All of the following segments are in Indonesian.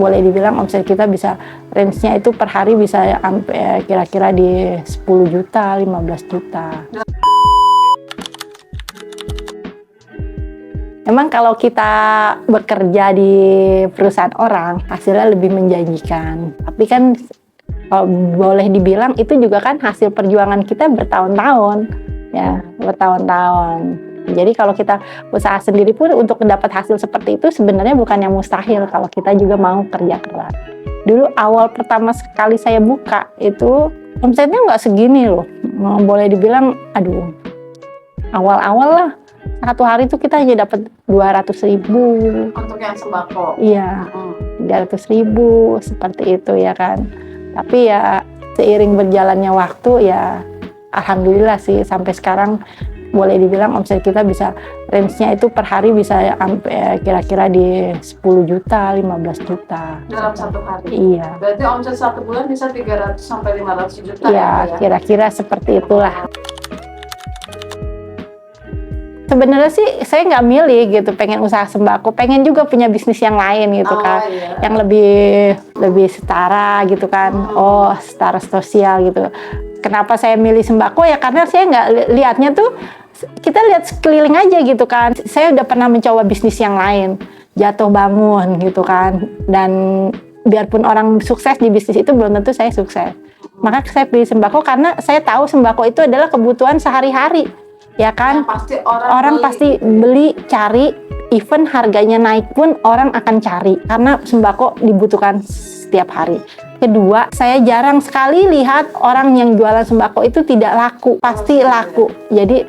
boleh dibilang omset kita bisa range-nya itu per hari bisa sampai kira-kira di 10 juta, 15 juta. Memang kalau kita bekerja di perusahaan orang, hasilnya lebih menjanjikan. Tapi kan kalau boleh dibilang itu juga kan hasil perjuangan kita bertahun-tahun, ya bertahun-tahun. Jadi kalau kita usaha sendiri pun untuk mendapat hasil seperti itu sebenarnya bukan yang mustahil kalau kita juga mau kerja keras. Dulu awal pertama sekali saya buka itu omsetnya nggak segini loh. Boleh dibilang, aduh, awal-awal lah. Satu hari itu kita hanya dapat 200.000. Untuk yang sembako? Iya, 300.000 seperti itu ya kan. Tapi ya seiring berjalannya waktu ya alhamdulillah sih sampai sekarang boleh dibilang omset kita bisa range-nya itu per hari bisa sampai kira-kira di 10 juta, 15 juta. Dalam satu hari? Iya. Berarti omset satu bulan bisa 300 sampai 500 juta ya? Kira-kira seperti itulah. Sebenarnya sih saya nggak milih gitu, pengen usaha sembako, pengen juga punya bisnis yang lain gitu kan, yang lebih setara gitu kan, setara sosial gitu. Kenapa saya milih sembako ya karena saya nggak lihatnya tuh, kita lihat sekeliling aja gitu kan. Saya udah pernah mencoba bisnis yang lain, jatuh bangun gitu kan, dan biarpun orang sukses di bisnis itu belum tentu saya sukses. Maka saya pilih sembako karena saya tahu sembako itu adalah kebutuhan sehari-hari. Ya kan, pasti orang pasti beli, cari, even harganya naik pun orang akan cari karena sembako dibutuhkan setiap hari. Kedua, saya jarang sekali lihat orang yang jualan sembako itu tidak laku, pasti laku. Jadi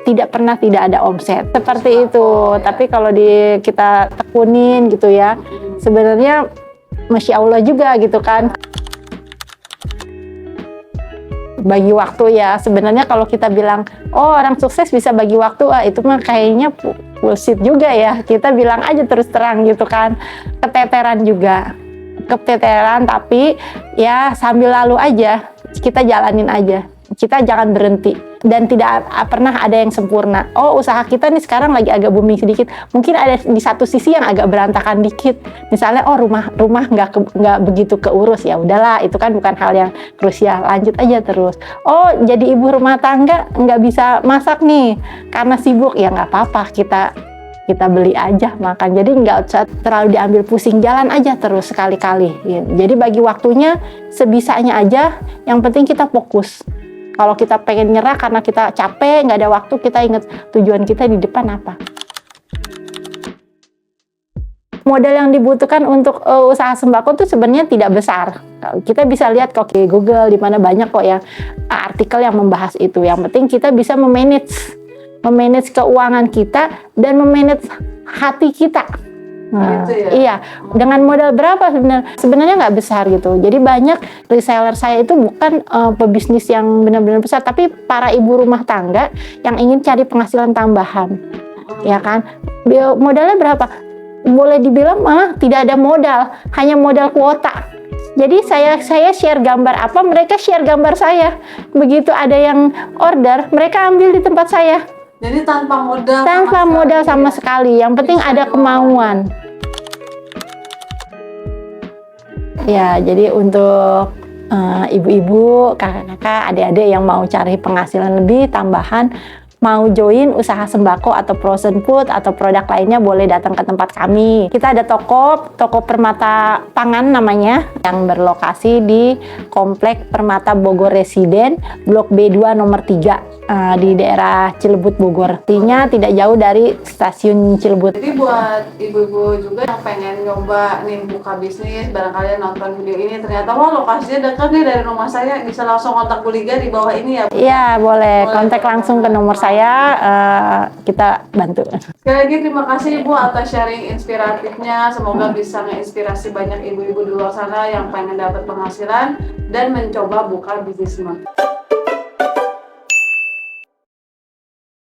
tidak pernah tidak ada omset seperti itu. Ya. Tapi kalau kita tekunin gitu ya, sebenarnya Masya Allah juga gitu kan. Bagi waktu ya, sebenarnya kalau kita bilang orang sukses bisa bagi waktu, itu mah kayaknya bullshit juga ya. Kita bilang aja terus terang gitu kan, keteteran juga, tapi ya sambil lalu aja, kita jalanin aja, kita jangan berhenti. Dan tidak pernah ada yang sempurna. Usaha kita nih sekarang lagi agak booming sedikit. Mungkin ada di satu sisi yang agak berantakan dikit. Misalnya, rumah nggak begitu keurus, ya udahlah, itu kan bukan hal yang krusial. Lanjut aja terus. Jadi ibu rumah tangga nggak bisa masak nih karena sibuk, ya nggak apa-apa. Kita beli aja makan. Jadi nggak usah terlalu diambil pusing, jalan aja terus sekali-kali. Jadi bagi waktunya sebisanya aja. Yang penting kita fokus. Kalau kita pengen nyerah karena kita capek, nggak ada waktu, kita ingat tujuan kita di depan apa. Modal yang dibutuhkan untuk usaha sembako itu sebenarnya tidak besar. Kita bisa lihat kok di Google, di mana banyak kok ya artikel yang membahas itu. Yang penting kita bisa memanage keuangan kita dan memanage hati kita. Nah, gitu ya? Iya, dengan modal berapa sebenarnya nggak besar gitu. Jadi banyak reseller saya itu bukan pebisnis yang benar-benar besar, tapi para ibu rumah tangga yang ingin cari penghasilan tambahan, ya kan? Modalnya berapa? Boleh dibilang tidak ada modal, hanya modal kuota. Jadi saya share gambar apa, mereka share gambar saya. Begitu ada yang order, mereka ambil di tempat saya. Jadi tanpa modal? Tanpa modal sama sekali. Yang penting ada kemauan. Ya, jadi untuk ibu-ibu, kakak-kakak, adik-adik yang mau cari penghasilan lebih tambahan, mau join usaha sembako atau frozen food atau produk lainnya, boleh datang ke tempat kami. Kita ada toko Permata Pangan namanya, yang berlokasi di Komplek Permata Bogor Residen, Blok B2 nomor 3 di daerah Cilebut, Bogor. Artinya tidak jauh dari stasiun Cilebut. Jadi buat ibu-ibu juga yang pengen nyoba nih buka bisnis, barangkali nonton video ini ternyata lokasinya dekat nih dari rumah saya, bisa langsung kontak Bu Liga di bawah ini ya Bu? Iya, boleh kontak langsung ke nomor saya, kita bantu. Sekali lagi terima kasih Ibu atas sharing inspiratifnya. Semoga bisa menginspirasi banyak ibu-ibu di luar sana yang pengen dapat penghasilan dan mencoba buka bisnis.